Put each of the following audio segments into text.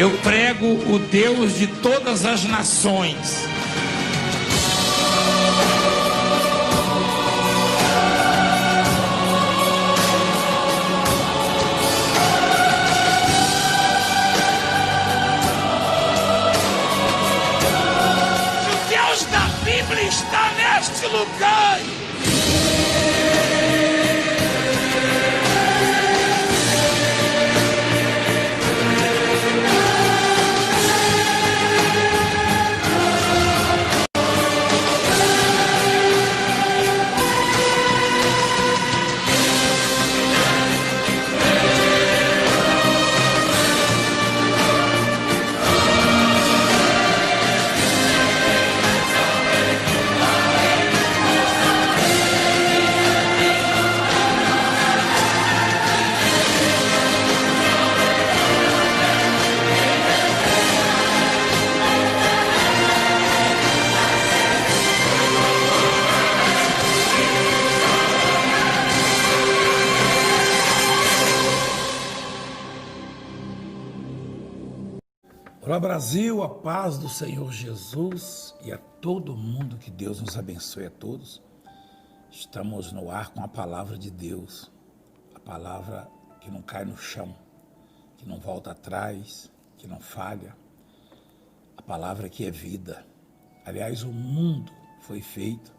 Eu prego o Deus de todas as nações. O Deus da Bíblia está neste lugar. Olá Brasil, a paz do Senhor Jesus e a todo mundo, que Deus nos abençoe a todos. Estamos no ar com a palavra de Deus, a palavra que não cai no chão, que não volta atrás, que não falha, a palavra que é vida. Aliás, o mundo foi feito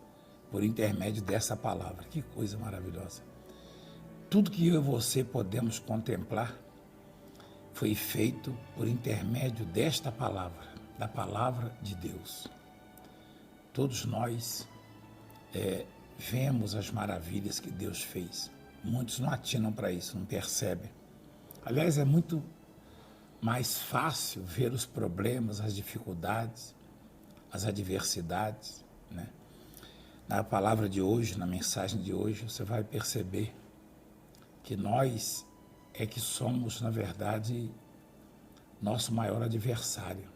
por intermédio dessa palavra, que coisa maravilhosa. Tudo que eu e você podemos contemplar foi feito por intermédio desta palavra, da palavra de Deus. Todos nós vemos as maravilhas que Deus fez. Muitos não atinam para isso, não percebem. Aliás, é muito mais fácil ver os problemas, as dificuldades, as adversidades, né? Na palavra de hoje, na mensagem de hoje, você vai perceber que nós é que somos, na verdade, nosso maior adversário.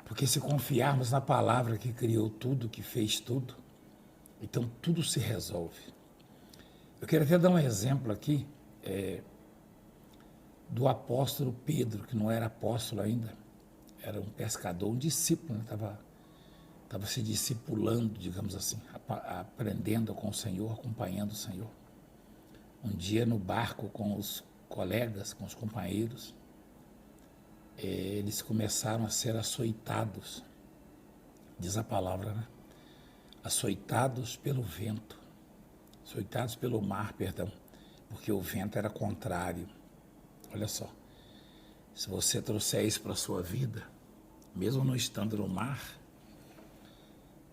Porque se confiarmos na palavra que criou tudo, que fez tudo, então tudo se resolve. Eu quero até dar um exemplo aqui do apóstolo Pedro, que não era apóstolo ainda, era um pescador, um discípulo, né? Estava se discipulando, digamos assim, aprendendo com o Senhor, acompanhando o Senhor. Um dia no barco com os colegas, com os companheiros, eles começaram a ser açoitados, diz a palavra, né? Açoitados pelo vento, açoitados pelo mar, perdão, porque o vento era contrário. Olha só, se você trouxer isso para a sua vida, mesmo não estando no mar,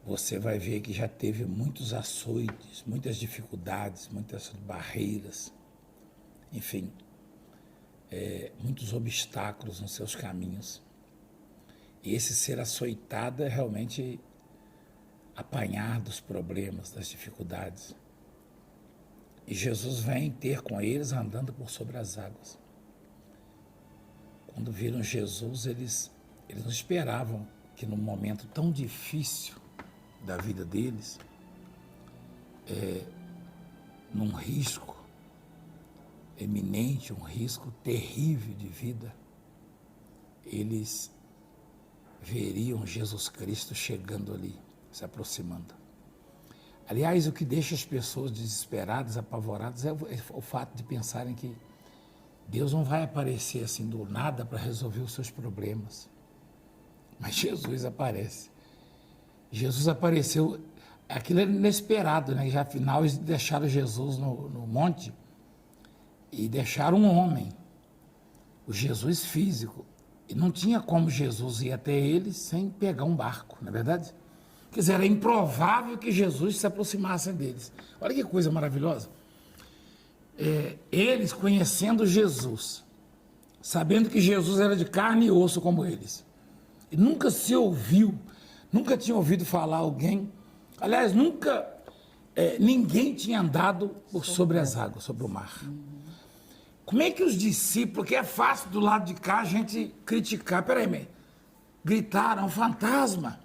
você vai ver que já teve muitos açoites, muitas dificuldades, muitas barreiras, enfim, muitos obstáculos nos seus caminhos. E esse ser açoitado é realmente apanhar dos problemas, das dificuldades. E Jesus vem ter com eles andando por sobre as águas. Quando viram Jesus, eles não esperavam que num momento tão difícil da vida deles, num risco eminente, um risco terrível de vida, eles veriam Jesus Cristo chegando ali, se aproximando. Aliás, o que deixa as pessoas desesperadas, apavoradas, é o fato de pensarem que Deus não vai aparecer assim do nada para resolver os seus problemas. Mas Jesus aparece. Jesus apareceu, aquilo era inesperado, né? Já afinal eles deixaram Jesus no monte e deixaram um homem, o Jesus físico. E não tinha como Jesus ir até eles sem pegar um barco, não é verdade? Quer dizer, era improvável que Jesus se aproximasse deles. Olha que coisa maravilhosa. Eles conhecendo Jesus, sabendo que Jesus era de carne e osso como eles. E nunca se ouviu, nunca tinha ouvido falar alguém, aliás, nunca ninguém tinha andado por sobre as águas, sobre o mar. Como é que os discípulos, que é fácil do lado de cá a gente criticar, gritaram, fantasma.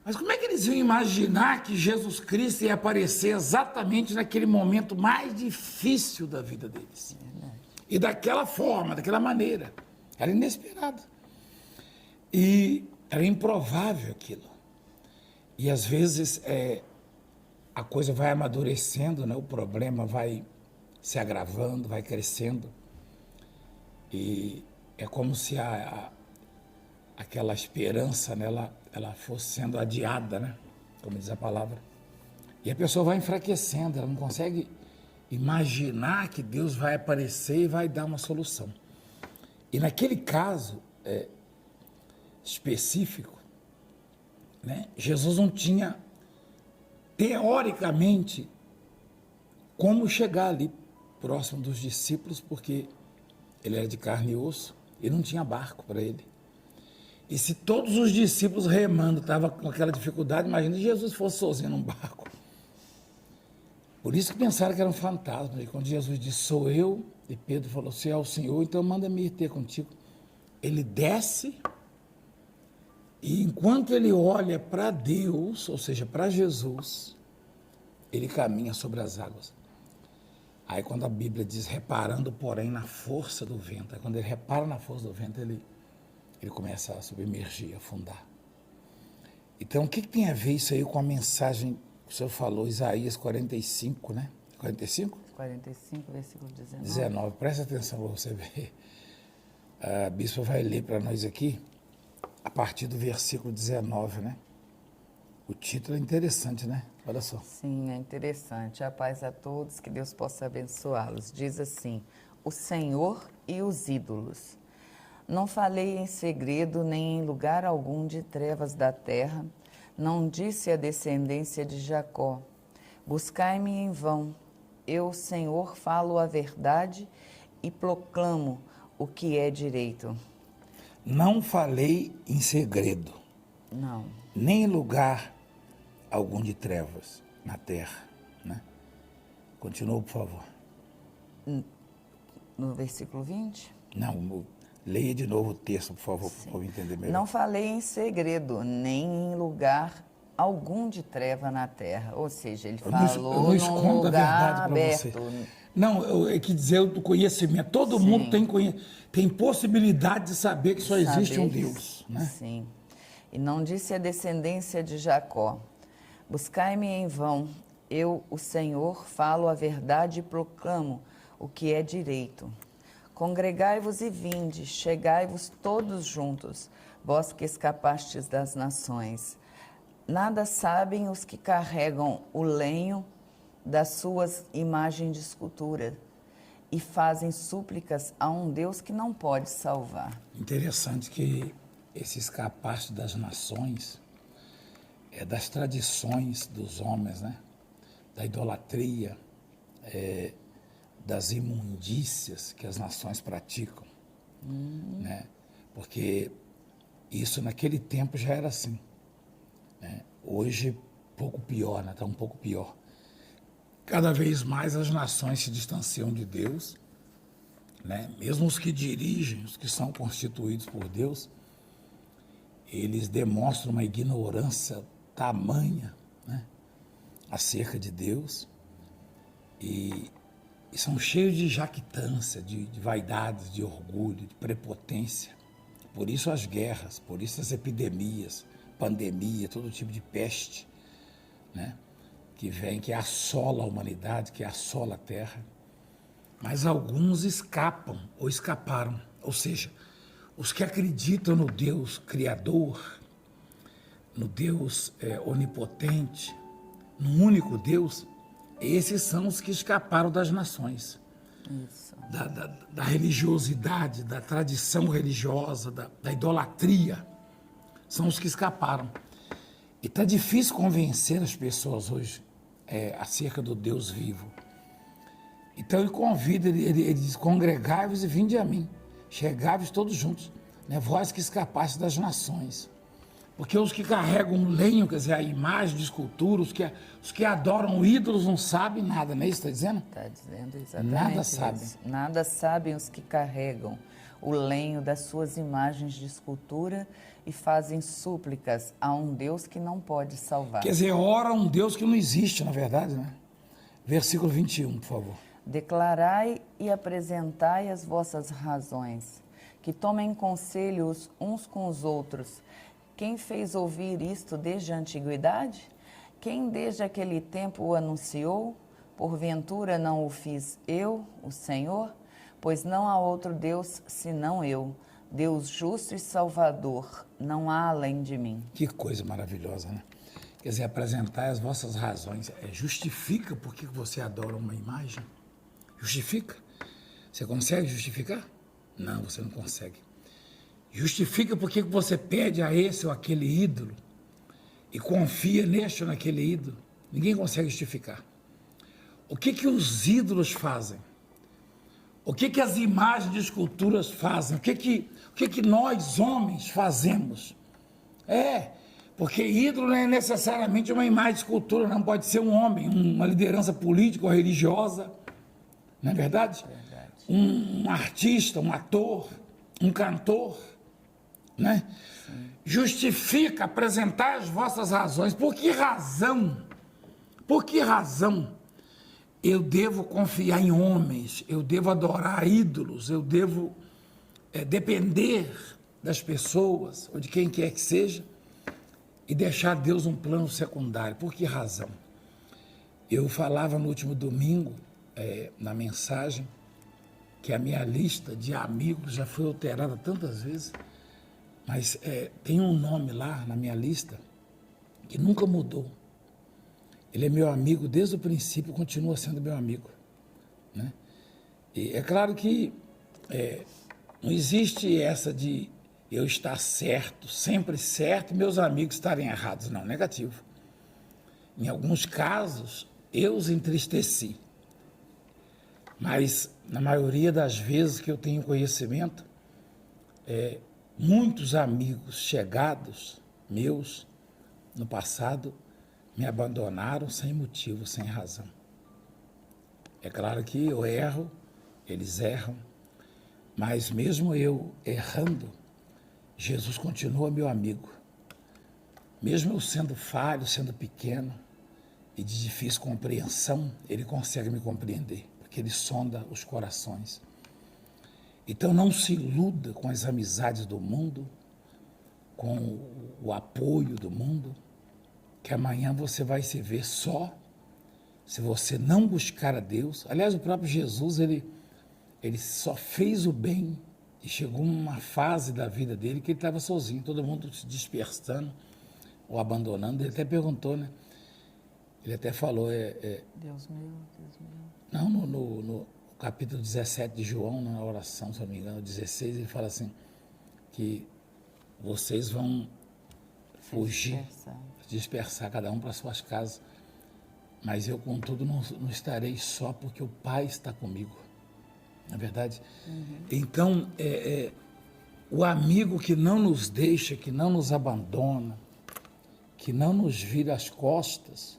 Mas como é que eles iam imaginar que Jesus Cristo ia aparecer exatamente naquele momento mais difícil da vida deles? E daquela forma, daquela maneira. Era inesperado. E era improvável aquilo. E às vezes a coisa vai amadurecendo, né? O problema vai se agravando, vai crescendo. E é como se aquela esperança, né, ela fosse sendo adiada, né? Como diz a palavra. E a pessoa vai enfraquecendo, ela não consegue imaginar que Deus vai aparecer e vai dar uma solução. E naquele caso específico, né, Jesus não tinha, teoricamente, como chegar ali próximo dos discípulos, porque ele era de carne e osso e não tinha barco para ele. E se todos os discípulos remando estavam com aquela dificuldade, imagina se Jesus fosse sozinho num barco. Por isso que pensaram que era um fantasma. E quando Jesus disse, sou eu, e Pedro falou, se é o Senhor, então manda-me ir ter contigo. Ele desce, e enquanto ele olha para Deus, ou seja, para Jesus, ele caminha sobre as águas. Aí quando a Bíblia diz, reparando, porém, na força do vento, aí quando ele repara na força do vento, ele começa a submergir, a afundar. Então, o que tem a ver isso aí com a mensagem que o senhor falou, Isaías 45, né? 45? 45, versículo 19. 19, presta atenção para você ver. A bispa vai ler para nós aqui, a partir do versículo 19, né? O título é interessante, né? Olha só. Sim, é interessante. A paz a todos, que Deus possa abençoá-los. Diz assim, o Senhor e os ídolos. Não falei em segredo, nem em lugar algum de trevas da terra. Não disse a descendência de Jacó, buscai-me em vão. Eu, Senhor, falo a verdade e proclamo o que é direito. Não falei em segredo. Não. Nem em lugar algum de trevas na terra, né? Continua, por favor. No versículo 20? Não, leia de novo o texto, por favor, para eu entender melhor. Não falei em segredo, nem em lugar algum de treva na terra. Ou seja, ele falou num lugar aberto. Não, é que dizer do conhecimento. Todo mundo tem possibilidade de saber que só existe um Deus, né? Sim. E não disse a descendência de Jacó, buscai-me em vão. Eu, o Senhor, falo a verdade e proclamo o que é direito. Congregai-vos e vinde, chegai-vos todos juntos, vós que escapastes das nações. Nada sabem os que carregam o lenho das suas imagens de escultura e fazem súplicas a um Deus que não pode salvar. Interessante que esse escapaste das nações é das tradições dos homens, né? Da idolatria, das imundícias que as nações praticam, né? Porque isso naquele tempo já era assim, né? Hoje, pouco pior, né? Está um pouco pior. Cada vez mais as nações se distanciam de Deus, né? Mesmo os que dirigem, os que são constituídos por Deus, eles demonstram uma ignorância tamanha, né? Acerca de Deus e são cheios de jactância, de vaidade, de orgulho, de prepotência. Por isso as guerras, por isso as epidemias, pandemia, todo tipo de peste, né? Que vem, que assola a humanidade, que assola a terra. Mas alguns escapam ou escaparam. Ou seja, os que acreditam no Deus Criador, no Deus onipotente, no único Deus, esses são os que escaparam das nações. Isso. Da religiosidade, da tradição religiosa, da idolatria. São os que escaparam. E está difícil convencer as pessoas hoje acerca do Deus vivo. Então ele convida, ele diz, congregai-vos e vinde a mim. Chegai-vos todos juntos, né? Vós que escapaste das nações. Porque os que carregam lenho, quer dizer, a imagem de escultura, os que adoram ídolos não sabem nada, não é isso que está dizendo? Está dizendo exatamente nada isso. sabem. Nada sabem os que carregam o lenho das suas imagens de escultura e fazem súplicas a um Deus que não pode salvar. Quer dizer, ora a um Deus que não existe, na verdade, né? Versículo 21, por favor. Declarai e apresentai as vossas razões, que tomem conselhos uns com os outros. Quem fez ouvir isto desde a antiguidade? Quem desde aquele tempo o anunciou? Porventura não o fiz eu, o Senhor? Pois não há outro Deus senão eu, Deus justo e salvador, não há além de mim. Que coisa maravilhosa, né? Quer dizer, apresentar as vossas razões. Justifica por que você adora uma imagem? Justifica? Você consegue justificar? Não, você não consegue. Justifica por que você pede a esse ou aquele ídolo e confia neste ou naquele ídolo. Ninguém consegue justificar. O que os ídolos fazem? O que as imagens de esculturas fazem? O que nós, homens, fazemos? Porque ídolo não é necessariamente uma imagem de escultura, não pode ser um homem, uma liderança política ou religiosa, não é verdade? Verdade. Um artista, um ator, um cantor, né? Sim. Justifica apresentar as vossas razões. Por que razão? Por que razão eu devo confiar em homens, eu devo adorar ídolos, eu devo depender das pessoas, ou de quem quer que seja, e deixar Deus um plano secundário? Por que razão? Eu falava no último domingo, na mensagem, que a minha lista de amigos já foi alterada tantas vezes, mas tem um nome lá na minha lista que nunca mudou. Ele é meu amigo desde o princípio, continua sendo meu amigo, né? E é claro que não existe essa de eu estar certo, sempre certo, e meus amigos estarem errados. Não, negativo. Em alguns casos, eu os entristeci. Mas, na maioria das vezes que eu tenho conhecimento, muitos amigos chegados meus no passado me abandonaram sem motivo, sem razão. É claro que eu erro, eles erram, mas mesmo eu errando, Jesus continua meu amigo. Mesmo eu sendo falho, sendo pequeno e de difícil compreensão, ele consegue me compreender, porque ele sonda os corações. Então não se iluda com as amizades do mundo, com o apoio do mundo, que amanhã você vai se ver só, se você não buscar a Deus. Aliás, o próprio Jesus, ele só fez o bem e chegou uma fase da vida dele que ele estava sozinho, todo mundo se dispersando ou abandonando. Ele até perguntou, né? Ele até falou... Deus meu, Deus meu. Não, no capítulo 17 de João, na oração, se não me engano, 16, ele fala assim, que vocês vão fugir, dispersar cada um para suas casas, mas eu, contudo, não estarei só, porque o Pai está comigo, não é verdade? Uhum. Então, o amigo que não nos deixa, que não nos abandona, que não nos vira as costas,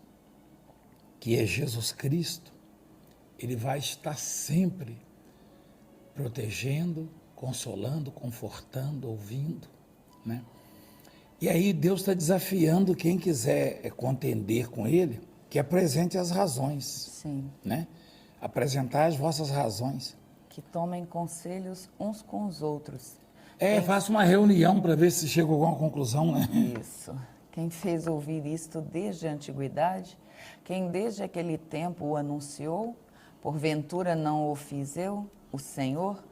que é Jesus Cristo, ele vai estar sempre protegendo, consolando, confortando, ouvindo, né? E aí Deus está desafiando quem quiser contender com ele, que apresente as razões. Sim. Né? Apresentar as vossas razões. Que tomem conselhos uns com os outros. Faça uma reunião para ver se chega a alguma conclusão, né? Isso. Quem fez ouvir isto desde a antiguidade? Quem desde aquele tempo o anunciou? Porventura não o fiz eu, o Senhor?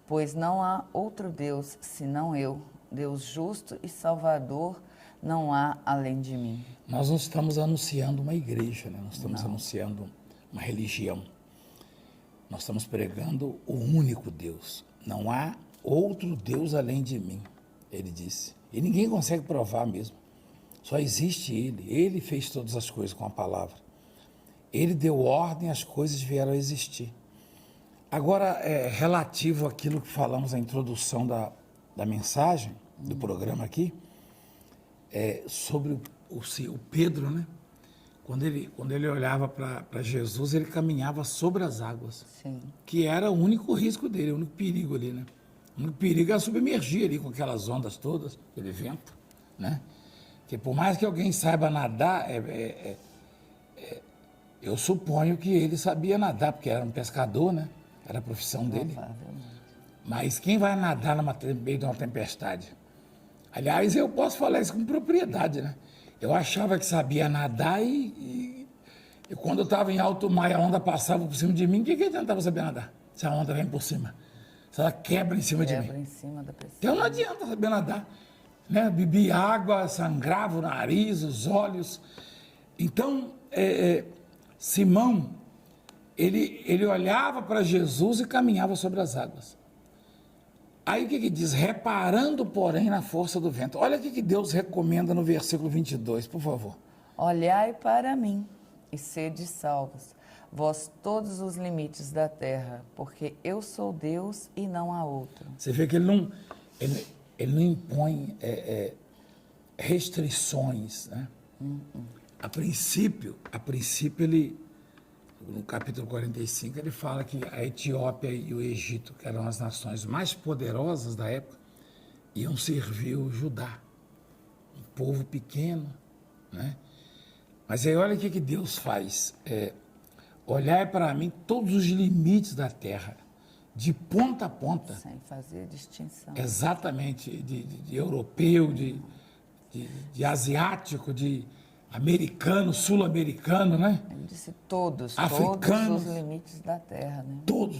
Pois não há outro Deus senão eu, Deus justo e salvador, não há além de mim. Nós não estamos anunciando uma igreja, né? Nós estamos anunciando uma religião. Nós estamos pregando o único Deus. Não há outro Deus além de mim, ele disse. E ninguém consegue provar mesmo. Só existe ele. Ele fez todas as coisas com a palavra. Ele deu ordem, as coisas vieram a existir. Agora, relativo àquilo que falamos na introdução da mensagem, do programa aqui, sobre o Pedro, né? Quando ele olhava para Jesus, ele caminhava sobre as águas. Sim. Que era o único risco dele, o único perigo ali, né? O único perigo era submergir ali com aquelas ondas todas, aquele vento, né? Porque por mais que alguém saiba nadar, Eu suponho que ele sabia nadar, porque era um pescador, né? Era a profissão dele. Provavelmente. Mas quem vai nadar no meio de uma tempestade? Aliás, eu posso falar isso com propriedade, né? Eu achava que sabia nadar e quando eu estava em alto mar e a onda passava por cima de mim, o que adiantava saber nadar? Se a onda vem por cima, se ela quebra em cima de mim. Quebra em cima da pessoa. Então não adianta saber nadar, né? Bebi água, sangrava o nariz, os olhos. Então, Simão, ele olhava para Jesus e caminhava sobre as águas. Aí o que diz? Reparando, porém, na força do vento. Olha o que Deus recomenda no versículo 22, por favor. Olhai para mim e sede salvos, vós todos os limites da terra, porque eu sou Deus e não há outro. Você vê que ele não impõe restrições, né? A princípio, ele, no capítulo 45, ele fala que a Etiópia e o Egito, que eram as nações mais poderosas da época, iam servir o Judá, um povo pequeno, né? Mas aí olha o que Deus faz. Olhar para mim todos os limites da terra, de ponta a ponta. Sem fazer distinção. Exatamente, de europeu, de asiático, de americano, sul-americano, né? Ele disse todos Africanos, os limites da terra, né?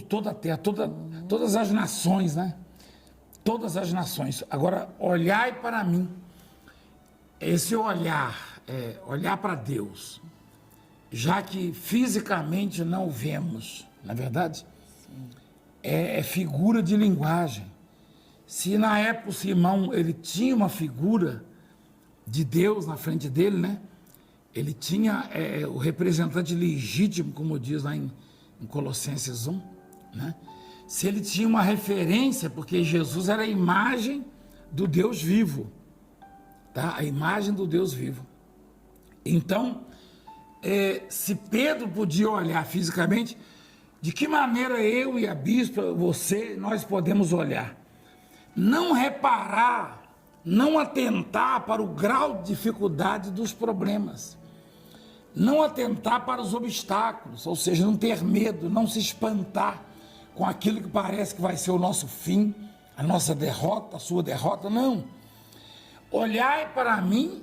Toda a terra, todas as nações, né? Todas as nações. Agora, olhai para mim. Esse olhar para Deus, já que fisicamente não o vemos, na verdade, é figura de linguagem. Se na época o Simão ele tinha uma figura de Deus na frente dele, né? Ele tinha o representante legítimo, como diz lá em Colossenses 1, né? Se ele tinha uma referência, porque Jesus era a imagem do Deus vivo, tá? A imagem do Deus vivo. Então, se Pedro podia olhar fisicamente, de que maneira eu e a bispa, você, nós podemos olhar? Não reparar, não atentar para o grau de dificuldade dos problemas, não atentar para os obstáculos, ou seja, não ter medo, não se espantar com aquilo que parece que vai ser o nosso fim, a nossa derrota, a sua derrota, não. Olhai para mim,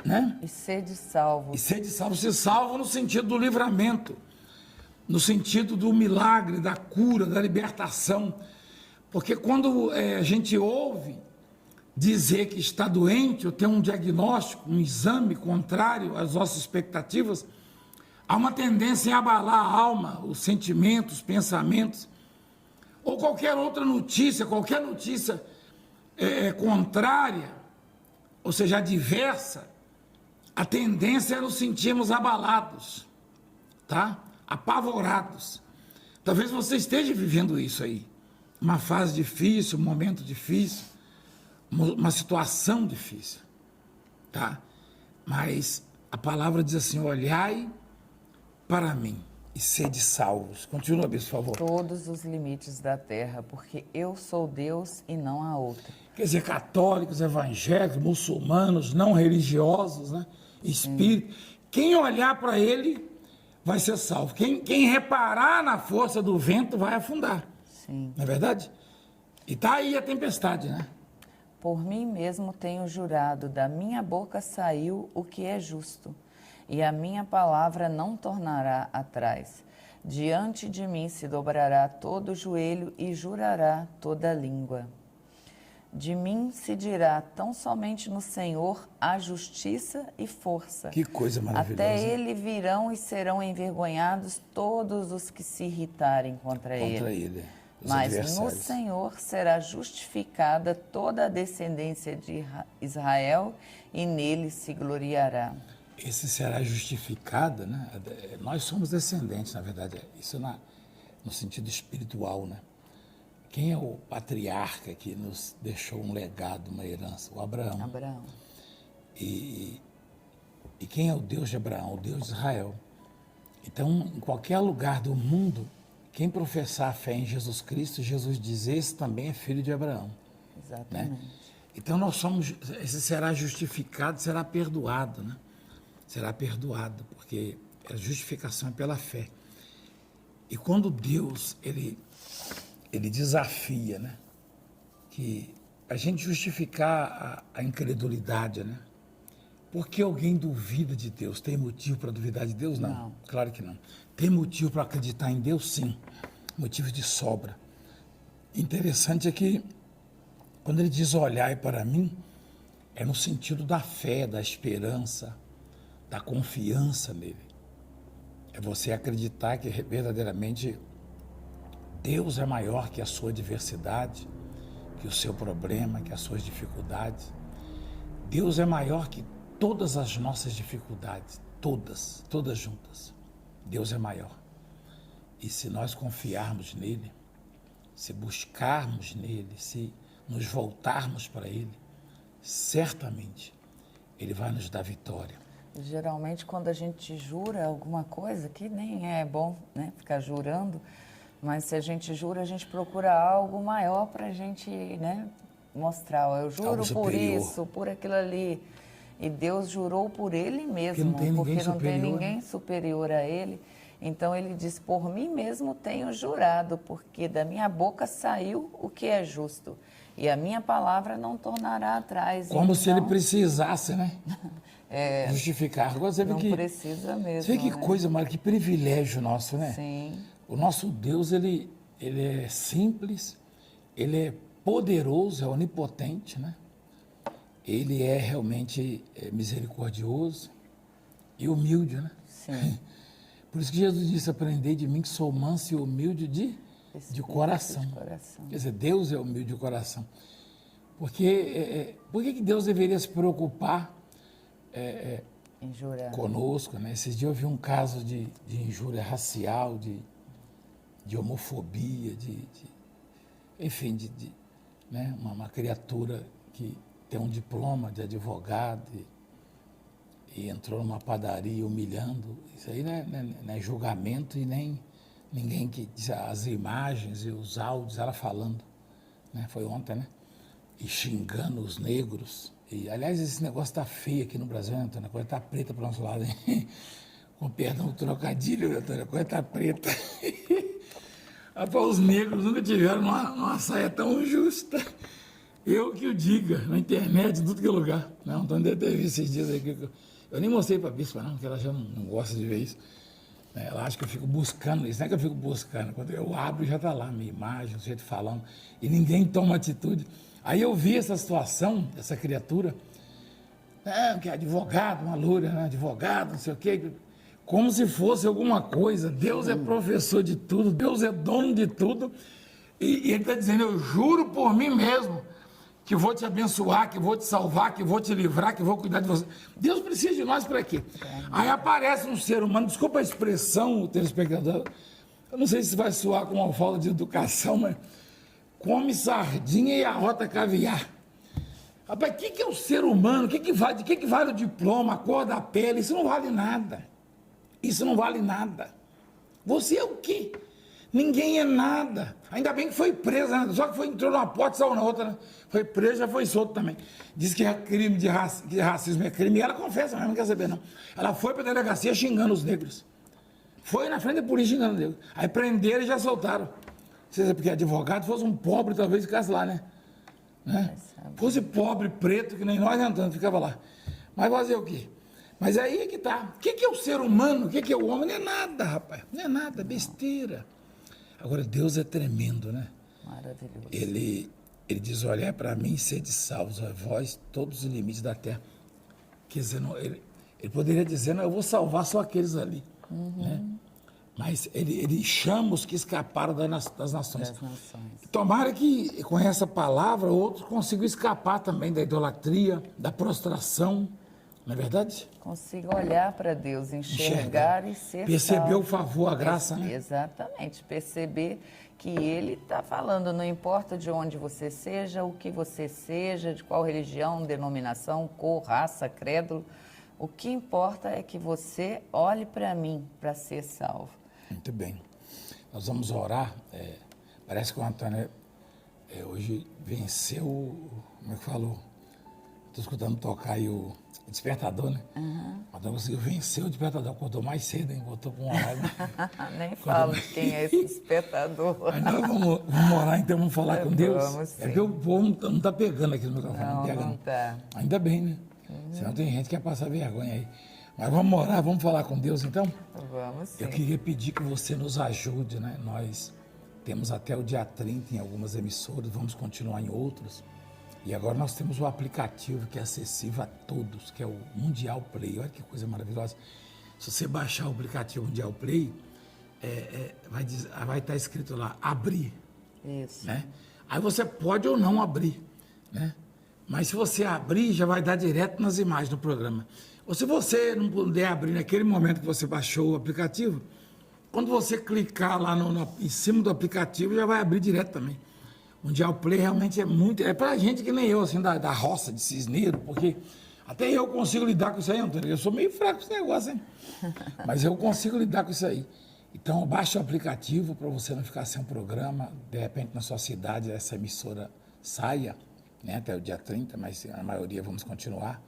né? E sede salvos. E sede salvos, se salvo no sentido do livramento, no sentido do milagre, da cura, da libertação. Porque quando a gente ouve dizer que está doente ou tem um diagnóstico, um exame contrário às nossas expectativas, há uma tendência em abalar a alma, os sentimentos, os pensamentos, ou qualquer outra notícia, contrária, ou seja, adversa, a tendência é nos sentirmos abalados, tá? Apavorados. Talvez você esteja vivendo isso aí, uma fase difícil, um momento difícil, uma situação difícil, tá? Mas a palavra diz assim: olhai para mim e sede salvos. Continua, bispo, por favor. Todos os limites da terra, porque eu sou Deus e não há outro. Quer dizer, católicos, evangélicos, muçulmanos, não religiosos, né? Espírito. Quem olhar para ele vai ser salvo. Quem reparar na força do vento vai afundar. Sim. Não é verdade? E está aí a tempestade, né? Por mim mesmo tenho jurado, da minha boca saiu o que é justo, e a minha palavra não tornará atrás. Diante de mim se dobrará todo joelho e jurará toda língua. De mim se dirá tão somente no Senhor há justiça e força. Que coisa maravilhosa. Até ele virão e serão envergonhados todos os que se irritarem contra ele. Mas no Senhor será justificada toda a descendência de Israel e nele se gloriará. Esse será justificada, né? Nós somos descendentes, na verdade, isso no sentido espiritual, né? Quem é o patriarca que nos deixou um legado, uma herança? O Abraão. Abraão. E quem é o Deus de Abraão? O Deus de Israel. Então, em qualquer lugar do mundo, quem professar a fé em Jesus Cristo, Jesus diz: esse também é filho de Abraão. Exatamente. Né? Então, esse será justificado, será perdoado, né? Será perdoado, porque A justificação é pela fé. E quando Deus, ele desafia, né? Que a gente justificar a incredulidade, né? Porque alguém duvida de Deus? Tem motivo para duvidar de Deus? Não. Claro que não. Tem motivo para acreditar em Deus? Sim. Motivo de sobra. Interessante é que, quando ele diz olhai para mim, é no sentido da fé, da esperança, da confiança nele. É você acreditar que verdadeiramente Deus é maior que a sua adversidade, que o seu problema, que as suas dificuldades. Deus é maior que todas as nossas dificuldades, todas juntas. Deus é maior. E se nós confiarmos nele, se buscarmos nele, se nos voltarmos para ele, certamente ele vai nos dar vitória. Geralmente, quando a gente jura alguma coisa, que nem é bom, né, ficar jurando, mas se a gente jura, a gente procura algo maior para a gente, né, mostrar. Eu juro por isso, por aquilo ali. E Deus jurou por ele mesmo, porque não tem ninguém superior a ele. Então ele diz, por mim mesmo tenho jurado, porque da minha boca saiu o que é justo. E a minha palavra não tornará atrás. Como então, se ele precisasse, né? Justificar. Agora você vê não que, precisa mesmo. Você vê que né? coisa, Mara, que privilégio nosso, né? Sim. O nosso Deus, ele é simples, ele é poderoso, é onipotente, né? Ele é realmente misericordioso e humilde, né? Sim. Por isso que Jesus disse, aprendei de mim que sou manso e humilde de coração. Quer dizer, Deus é humilde de coração. Por que Deus deveria se preocupar conosco, né? Esses dias eu vi um caso de injúria racial, de homofobia, enfim, né? uma criatura que tem um diploma de advogado e entrou numa padaria humilhando. Isso aí não é julgamento e nem ninguém que diz as imagens e os áudios, ela falando, né? Foi ontem, né? E xingando os negros. E, aliás, esse negócio está feio aqui no Brasil, né, Antônio? A coisa está preta para o nosso lado, hein? Com perdão do trocadilho, Antônio, a coisa está preta. Rapaz, os negros nunca tiveram uma saia tão justa. Eu que o diga, na internet, em tudo que é lugar. Não, Antônio deve ter visto esses dias aí. Eu nem mostrei para a bispa, não, porque ela já não gosta de ver isso. Ela acha que eu fico buscando isso, não é que eu fico buscando. Quando eu abro, já está lá a minha imagem, o jeito falando, e ninguém toma atitude. Aí eu vi essa situação, essa criatura, que é advogado, uma loura, né? Advogado, não sei o quê, como se fosse alguma coisa. Deus é professor de tudo, Deus é dono de tudo, e ele está dizendo, eu juro por mim mesmo, que vou te abençoar, que vou te salvar, que vou te livrar, que vou cuidar de você. Deus precisa de nós para quê? Aí aparece um ser humano, desculpa a expressão, o telespectador, eu não sei se vai soar com uma falta de educação, mas come sardinha e arrota caviar. Rapaz, o que é o ser humano? De que vale o diploma, a cor da pele? Isso não vale nada. Isso não vale nada. Você é o quê? Ninguém é nada. Ainda bem que foi preso, né? Só que entrou numa porta e saiu na outra, né? Foi preso, já foi solto também. Diz que é crime que racismo é crime, e ela confessa, mas não quer saber, não. Ela foi para a delegacia xingando os negros. Foi na frente da polícia xingando os negros. Aí prenderam e já soltaram. Seja porque advogado fosse um pobre, talvez ficasse lá, né? Fosse pobre, preto, que nem nós entrando, ficava lá. Mas fazer o quê? Mas aí é que tá. O que é o ser humano? O que é o homem? Não é nada, rapaz. Não é nada, besteira. Agora, Deus é tremendo, né? Maravilhoso. Ele diz, olhai para mim e sede salvos, a vós, todos os limites da terra. Quer dizer, não, ele poderia dizer, não, eu vou salvar só aqueles ali. Né? Mas ele chama os que escaparam das nações. Tomara que, com essa palavra, outros consigam escapar também da idolatria, da prostração. Não é verdade? Consiga olhar para Deus, enxergar e ser perceber salvo. O favor, a graça, né? Exatamente. Perceber que Ele está falando, não importa de onde você seja, o que você seja, de qual religião, denominação, cor, raça, credo. O que importa é que você olhe para mim para ser salvo. Muito bem. Nós vamos orar. Parece que o Antônio hoje venceu, como é que falou? Estou escutando tocar aí o despertador, né? Mas não conseguiu vencer o despertador, acordou mais cedo, hein? Voltou com um horário. Nem falo de quem é esse despertador. Mas nós vamos orar, então, vamos falar com Deus. Vamos, sim. É porque o povo não está pegando aqui no microfone. Não pega, Não tá. Ainda bem, né? Senão tem gente que quer passar vergonha aí. Mas vamos orar, vamos falar com Deus, então? Vamos sim. Eu queria pedir que você nos ajude, né? Nós temos até o dia 30 em algumas emissoras, vamos continuar em outras. E agora nós temos o aplicativo que é acessível a todos, que é o Mundial Play. Olha que coisa maravilhosa. Se você baixar o aplicativo Mundial Play, vai estar escrito lá, abrir. Isso. Né? Aí você pode ou não abrir, né? Mas se você abrir, já vai dar direto nas imagens do programa. Ou se você não puder abrir naquele momento que você baixou o aplicativo, quando você clicar lá em cima do aplicativo, já vai abrir direto também. O Mundial Play realmente é pra gente que nem eu, assim, da roça de Cisneiro, porque até eu consigo lidar com isso aí, Antônio. Eu sou meio fraco com esse negócio, hein? Mas eu consigo lidar com isso aí. Então, baixa o aplicativo para você não ficar sem um programa. De repente, na sua cidade, essa emissora saia, né, até o dia 30, mas a maioria vamos continuar.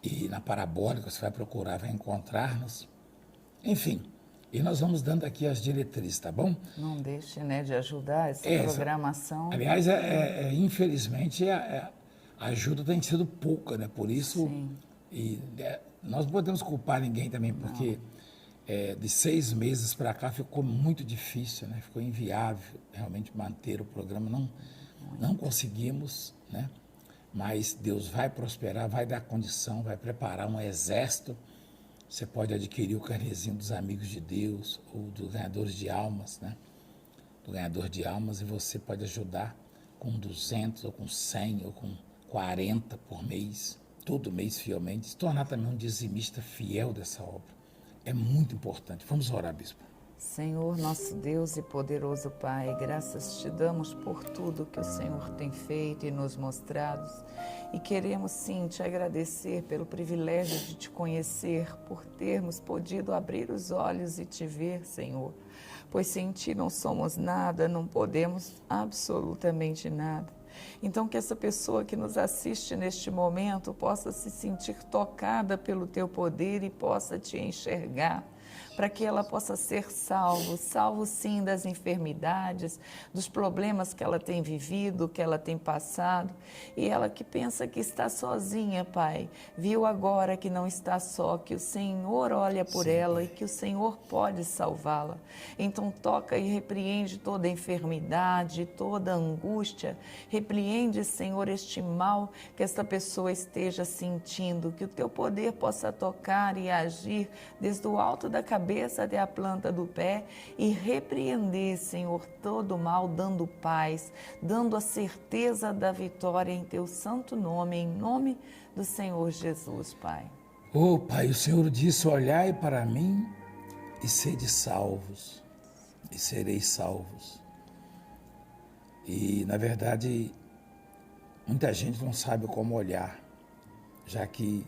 E na Parabólica, você vai procurar, vai encontrar-nos. Enfim, e nós vamos dando aqui as diretrizes, tá bom? Não deixe, né, de ajudar essa programação. Aliás, infelizmente, a ajuda tem sido pouca, né? Por isso, nós não podemos culpar ninguém também, porque de 6 meses para cá ficou muito difícil, né? Ficou inviável realmente manter o programa. Não conseguimos, né? Mas Deus vai prosperar, vai dar condição, vai preparar um exército. Você pode adquirir o carnezinho dos Amigos de Deus ou dos Ganhadores de Almas, né? Do Ganhador de Almas, e você pode ajudar com 200 ou com 100 ou com 40 por mês, todo mês fielmente, se tornar também um dizimista fiel dessa obra. É muito importante. Vamos orar, bispo. Senhor, nosso Deus e poderoso Pai, graças te damos por tudo que o Senhor tem feito e nos mostrado. E queremos sim te agradecer pelo privilégio de te conhecer, por termos podido abrir os olhos e te ver, Senhor. Pois sem ti não somos nada, não podemos absolutamente nada. Então que essa pessoa que nos assiste neste momento possa se sentir tocada pelo teu poder e possa te enxergar, para que ela possa ser salvo sim das enfermidades, dos problemas que ela tem vivido, que ela tem passado, e ela que pensa que está sozinha, Pai, viu agora que não está só, que o Senhor olha por ela e que o Senhor pode salvá-la. Então toca e repreende toda enfermidade, toda angústia, repreende, Senhor, este mal que esta pessoa esteja sentindo, que o teu poder possa tocar e agir desde o alto da cabeça até a planta do pé e repreender, Senhor, todo o mal, dando paz, dando a certeza da vitória em teu santo nome, em nome do Senhor Jesus, Pai. Oh, Pai, o Senhor disse, olhai para mim e sede salvos, e sereis salvos. E, na verdade, muita gente não sabe como olhar, já que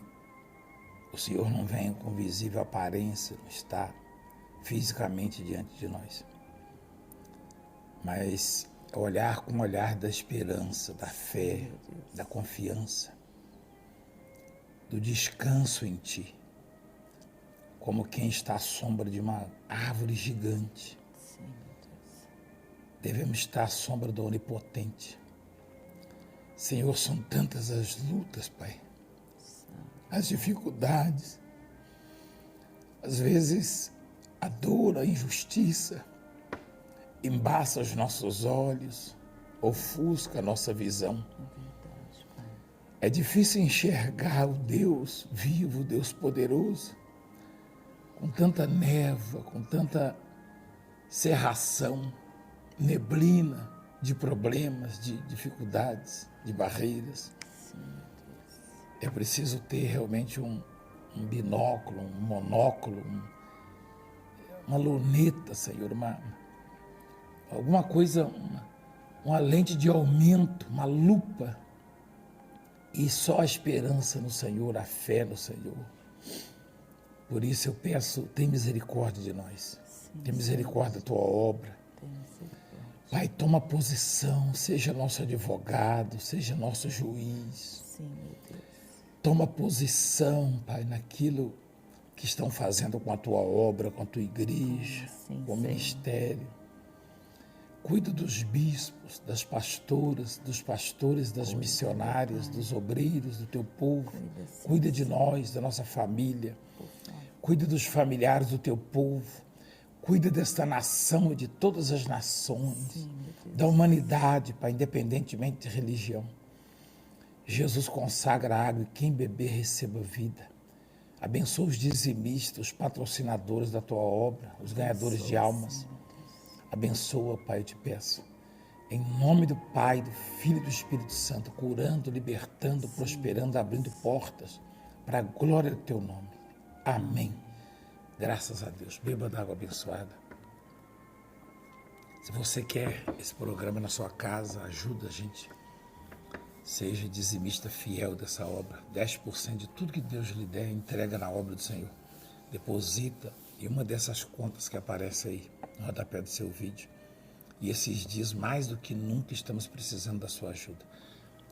o Senhor não vem com visível aparência, não está fisicamente diante de nós. Mas olhar com o olhar da esperança, da fé, da confiança, do descanso em Ti, como quem está à sombra de uma árvore gigante. Sim, meu Deus. Devemos estar à sombra do Onipotente. Senhor, são tantas as lutas, Pai, as dificuldades, às vezes a dor, a injustiça embaça os nossos olhos, ofusca a nossa visão. É difícil enxergar o Deus vivo, o Deus poderoso, com tanta névoa, com tanta cerração, neblina de problemas, de dificuldades, de barreiras. É preciso ter realmente um binóculo, um monóculo, uma luneta, Senhor, alguma coisa, uma lente de aumento, uma lupa. E só a esperança no Senhor, a fé no Senhor. Por isso eu peço, tem misericórdia de nós. Sim, tem misericórdia da tua obra. Pai, toma posição, seja nosso advogado, seja nosso juiz. Sim, meu Deus. Toma posição, Pai, naquilo que estão fazendo com a tua obra, com a tua igreja, Sim, com o Senhor. ministério. Cuida dos bispos, das pastoras, dos pastores, das missionárias, dos obreiros, do teu povo. Cuida de nós, da nossa família. Cuida dos familiares do teu povo. Cuida desta nação e de todas as nações, da humanidade, Pai, independentemente de religião. Jesus, consagra a água e quem beber receba vida. Abençoa os dizimistas, os patrocinadores da tua obra, os ganhadores de almas. Abençoa, Pai, eu te peço. Em nome do Pai, do Filho e do Espírito Santo, curando, libertando, prosperando, abrindo portas para a glória do teu nome. Amém. Graças a Deus. Beba da água abençoada. Se você quer esse programa na sua casa, ajuda a gente. Seja dizimista fiel dessa obra. 10% de tudo que Deus lhe der, entrega na obra do Senhor. Deposita em uma dessas contas que aparece aí no rodapé do seu vídeo. E esses dias, mais do que nunca, estamos precisando da sua ajuda.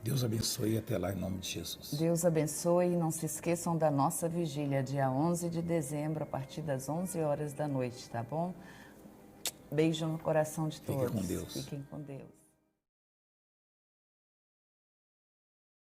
Deus abençoe e até lá em nome de Jesus. Deus abençoe e não se esqueçam da nossa vigília, dia 11 de dezembro, a partir das 11 horas da noite, tá bom? Beijo no coração de todos. Fiquem com Deus. Fiquem com Deus.